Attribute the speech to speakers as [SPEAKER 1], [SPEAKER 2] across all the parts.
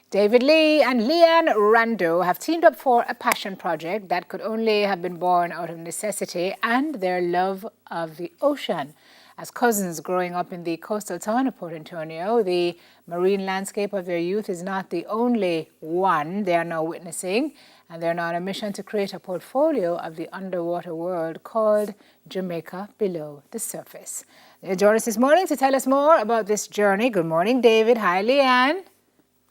[SPEAKER 1] David Lee and Leanne Rando have teamed up for a passion project that could only have been born out of necessity and their love of the ocean. As cousins growing up in the coastal town of Port Antonio, the marine landscape of their youth is not the only one they are now witnessing, and they're now on a mission to create a portfolio of the underwater world called Jamaica Below the Surface. They join us this morning to tell us more about this journey. Good morning, David. Hi, Leanne.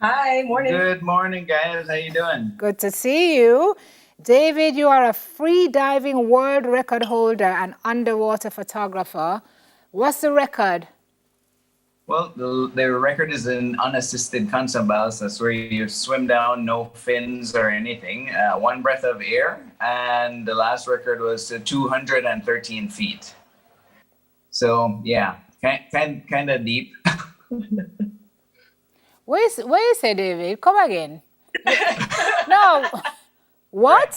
[SPEAKER 2] Hi, morning.
[SPEAKER 3] Good morning, guys. How you doing?
[SPEAKER 1] Good to see you. David, you are a free diving world record holder and underwater photographer. What's the record?
[SPEAKER 3] Well, the record is an unassisted constant balance. That's where you swim down, no fins or anything, one breath of air. And the last record was 213 feet. So, yeah, kind of deep.
[SPEAKER 1] Where you say, David? Come again. No. What?
[SPEAKER 3] Right.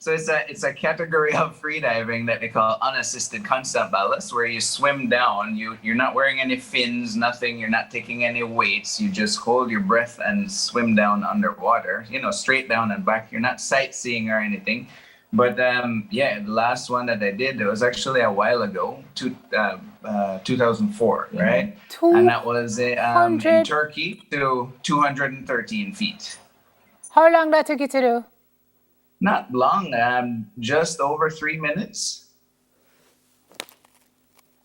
[SPEAKER 3] So it's a category of freediving that they call unassisted constant ballast, where you swim down. You're not wearing any fins, nothing. You're not taking any weights. You just hold your breath and swim down underwater. Straight down and back. You're not sightseeing or anything. But the last one that I did, it was actually a while ago, 2004, right? And that was in Turkey to 213 feet.
[SPEAKER 1] How long that took you to do?
[SPEAKER 3] Not long, just over 3 minutes.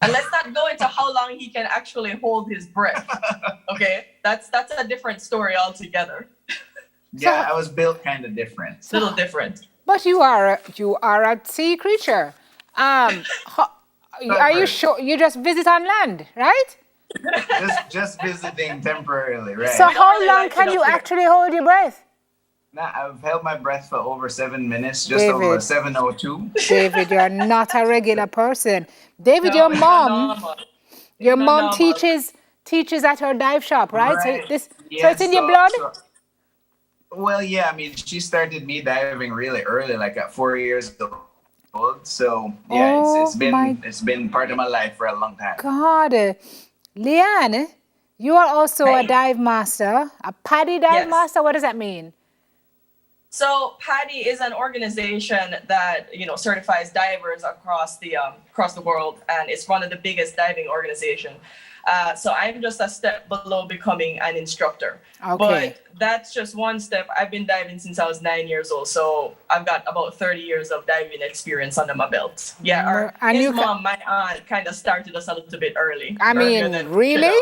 [SPEAKER 2] And let's not go into how long he can actually hold his breath. Okay, that's a different story altogether.
[SPEAKER 3] Yeah, I was built kind of different.
[SPEAKER 2] It's a little different.
[SPEAKER 1] But you are a sea creature. Are you sure you just visit on land, right?
[SPEAKER 3] just visiting temporarily, right?
[SPEAKER 1] So how long can you actually hold your breath?
[SPEAKER 3] Nah, I've held my breath for over 7 minutes, just over 7:02.
[SPEAKER 1] David, you're not a regular person. David,
[SPEAKER 2] No,
[SPEAKER 1] your mom teaches at her dive shop, right?
[SPEAKER 3] Right.
[SPEAKER 1] So it's in your blood?
[SPEAKER 3] Well, yeah, I mean, she started me diving really early, like at 4 years old. So yeah, it's been part of my life for a long time.
[SPEAKER 1] God, Leanne, you are also a dive master, a PADI dive master. What does that mean?
[SPEAKER 2] So PADI is an organization that certifies divers across the world, and it's one of the biggest diving organizations. So I'm just a step below becoming an instructor.
[SPEAKER 1] Okay.
[SPEAKER 2] But that's just one step. I've been diving since I was 9 years old, so I've got about 30 years of diving experience under my belt. Yeah, my aunt, kind of started us a little bit early.
[SPEAKER 1] I mean, really?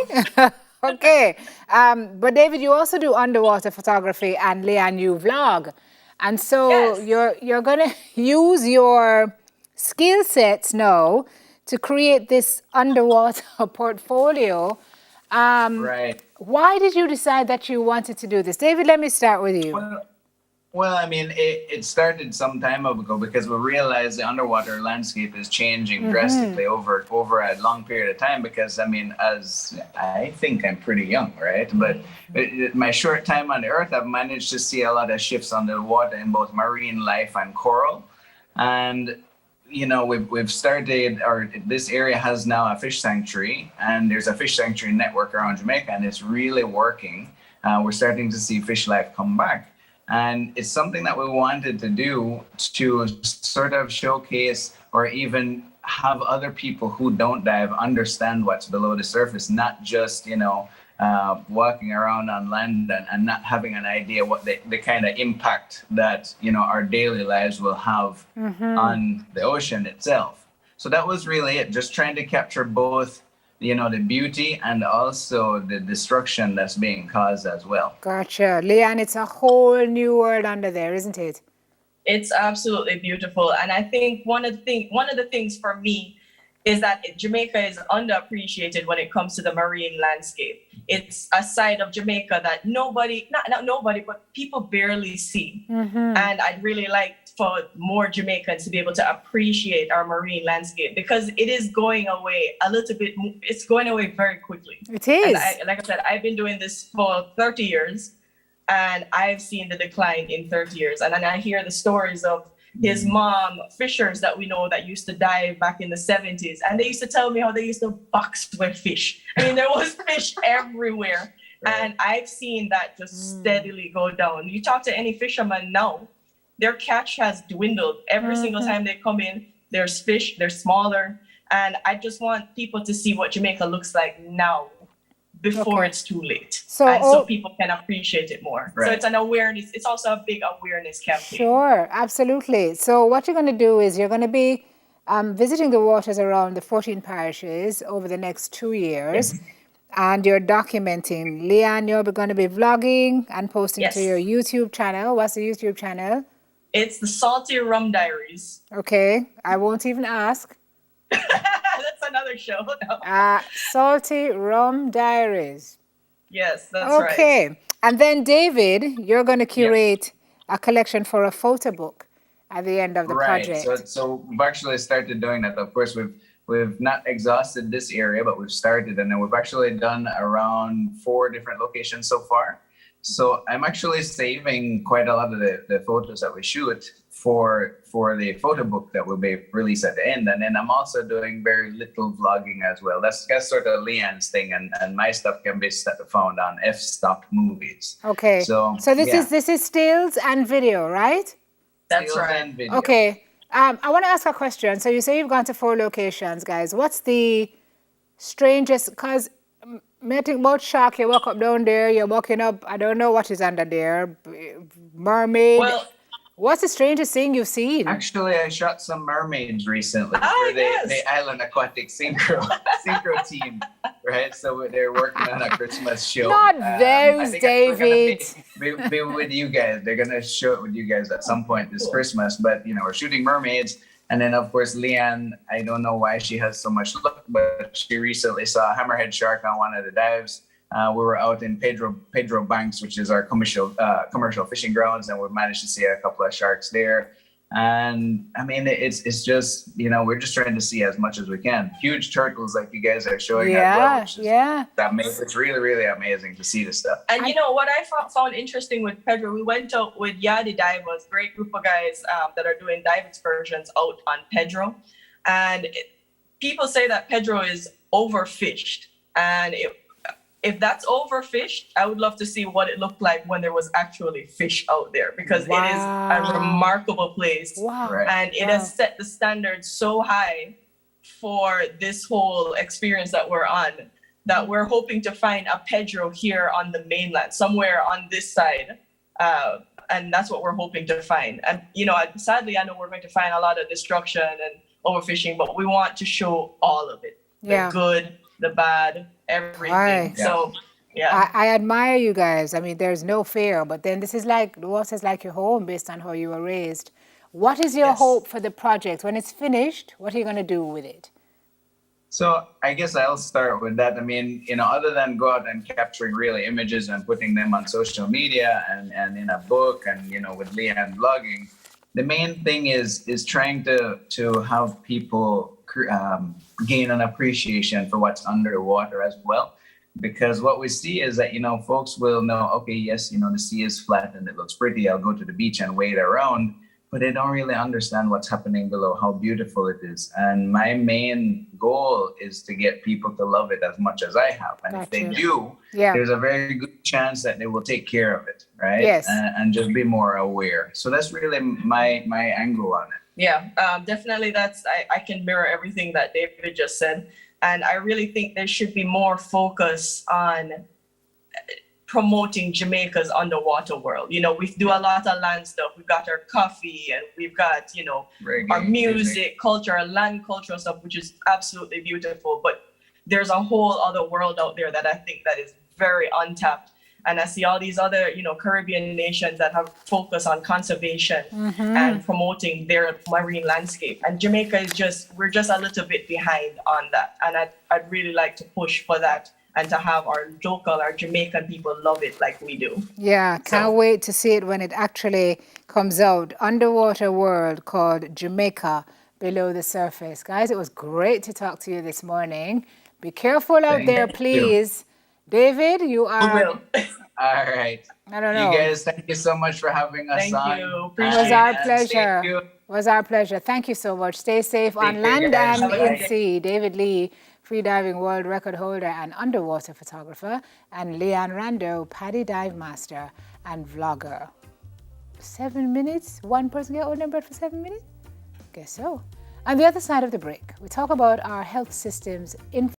[SPEAKER 1] Okay. But David, you also do underwater photography, and Leanne, you vlog. And so you're going to use your skill sets now to create this underwater portfolio.
[SPEAKER 3] Right.
[SPEAKER 1] Why did you decide that you wanted to do this? David, let me start with you.
[SPEAKER 3] Well, I mean, it started some time ago because we realized the underwater landscape is changing drastically over a long period of time. Because, I mean, as I think I'm pretty young, right? But my short time on the earth, I've managed to see a lot of shifts on the water in both marine life and coral. And we've started, or this area has now a fish sanctuary, and there's a fish sanctuary network around Jamaica, and it's really working. We're starting to see fish life come back. And it's something that we wanted to do to sort of showcase or even have other people who don't dive understand what's below the surface, not just, walking around on land and not having an idea what the kind of impact that, our daily lives will have on the ocean itself. So that was really it, just trying to capture both, the beauty and also the destruction that's being caused as well.
[SPEAKER 1] Gotcha. Leanne, it's a whole new world under there, isn't it?
[SPEAKER 2] It's absolutely beautiful. And I think one of the things for me is that Jamaica is underappreciated when it comes to the marine landscape. It's a side of Jamaica that not nobody, but people barely see. And I'd really like for more Jamaicans to be able to appreciate our marine landscape, because it is going away a little bit. It's going away very quickly.
[SPEAKER 1] It is.
[SPEAKER 2] And like I said, I've been doing this for 30 years, and I've seen the decline in 30 years. And then I hear the stories of his mom, fishers that we know that used to dive back in the 70s. And they used to tell me how they used to box with fish. I mean, there was fish everywhere. And I've seen that just steadily go down. You talk to any fisherman now, their catch has dwindled. Every single time they come in, there's fish, they're smaller. And I just want people to see what Jamaica looks like now before it's too late. So people can appreciate it more. So it's an awareness. It's also a big awareness campaign.
[SPEAKER 1] Sure, absolutely. So what you're going to do is you're going to be visiting the waters around the 14 parishes over the next 2 years. And you're documenting. Leanne, you're going to be vlogging and posting to your YouTube channel. What's the YouTube channel?
[SPEAKER 2] It's the Salty Rum Diaries.
[SPEAKER 1] Okay, I won't even ask.
[SPEAKER 2] That's another show.
[SPEAKER 1] Salty Rum Diaries.
[SPEAKER 2] Yes, that's right.
[SPEAKER 1] Okay, and then David, you're going to curate a collection for a photo book at the end of the project.
[SPEAKER 3] So we've actually started doing that. Of course, we've not exhausted this area, but we've started, and then we've actually done around 4 different locations so far. So I'm actually saving quite a lot of the photos that we shoot for the photo book that will be released at the end. And then I'm also doing very little vlogging as well. That's sort of Leanne's thing, and my stuff can be found on F-Stop Movies.
[SPEAKER 1] Okay. So this is stills and video, right?
[SPEAKER 2] That's right.
[SPEAKER 1] Okay. I want to ask a question. So you say you've gone to 4 locations, guys. What's the strangest? Because me think about shark. You walk up down there. You're walking up. I don't know what is under there. Mermaid.
[SPEAKER 2] Well,
[SPEAKER 1] what's the strangest thing you've seen?
[SPEAKER 3] Actually, I shot some mermaids recently for the Island Aquatic Synchro team, right? So they're working on a Christmas show.
[SPEAKER 1] Not those, David.
[SPEAKER 3] Be with you guys. They're gonna show it with you guys at some point this Christmas. But we're shooting mermaids, and then of course Leanne. I don't know why she has so much luck, but she recently saw a hammerhead shark on one of the dives. We were out in Pedro Banks, which is our commercial fishing grounds, and we managed to see a couple of sharks there. And I mean, it's just, we're just trying to see as much as we can. Huge turtles like you guys are showing as well. It's really, really amazing to see this stuff.
[SPEAKER 2] And what I found interesting with Pedro, we went out with Yadi Divers, great group of guys that are doing dive excursions out on Pedro. And people say that Pedro is overfished. And if that's overfished, I would love to see what it looked like when there was actually fish out there, because it is a remarkable place. And it has set the standard so high for this whole experience that we're on, that we're hoping to find a Pedro here on the mainland, somewhere on this side. And that's what we're hoping to find. And, sadly, I know we're going to find a lot of destruction and overfishing, but we want to show all of it. The good, the bad, everything. So I
[SPEAKER 1] admire you guys. I mean, there's no fear, but then this is like, the water is like your home based on how you were raised. What is your hope for the project? When it's finished, what are you going to do with it?
[SPEAKER 3] So I guess I'll start with that. I mean, other than go out and capturing really images and putting them on social media and in a book and, with Leanne vlogging, the main thing is trying to have people gain an appreciation for what's under the water as well. Because what we see is that, folks will know, okay, yes, the sea is flat and it looks pretty. I'll go to the beach and wade around, but they don't really understand what's happening below, how beautiful it is. And my main goal is to get people to love it as much as I have. And if they do, there's a very good chance that they will take care of it, right?
[SPEAKER 1] Yes.
[SPEAKER 3] And just be more aware. So that's really my angle on it.
[SPEAKER 2] Yeah, definitely. I can mirror everything that David just said. And I really think there should be more focus on promoting Jamaica's underwater world. We do a lot of land stuff. We've got our coffee and we've got,
[SPEAKER 3] reggae,
[SPEAKER 2] our music, culture, our land cultural stuff, which is absolutely beautiful. But there's a whole other world out there that I think that is very untapped. And I see all these other, Caribbean nations that have focused on conservation and promoting their marine landscape. And Jamaica we're just a little bit behind on that. And I'd really like to push for that and to have our Jamaican people love it like we do.
[SPEAKER 1] Yeah, can't wait to see it when it actually comes out. Underwater world called Jamaica Below the Surface. Guys, it was great to talk to you this morning. Be careful out there, please. David, you are...
[SPEAKER 3] All right.
[SPEAKER 1] I don't know.
[SPEAKER 3] You guys, thank you so much for having us on.
[SPEAKER 2] Thank you.
[SPEAKER 1] It was our pleasure. It was our pleasure. Thank you so much. Stay safe on land and in sea. David Lee freediving world record holder and underwater photographer, and Leanne Rando, paddy dive master and vlogger. 7 minutes? One person get ordinary bread for 7 minutes? Guess so. On the other side of the break, we talk about our health system's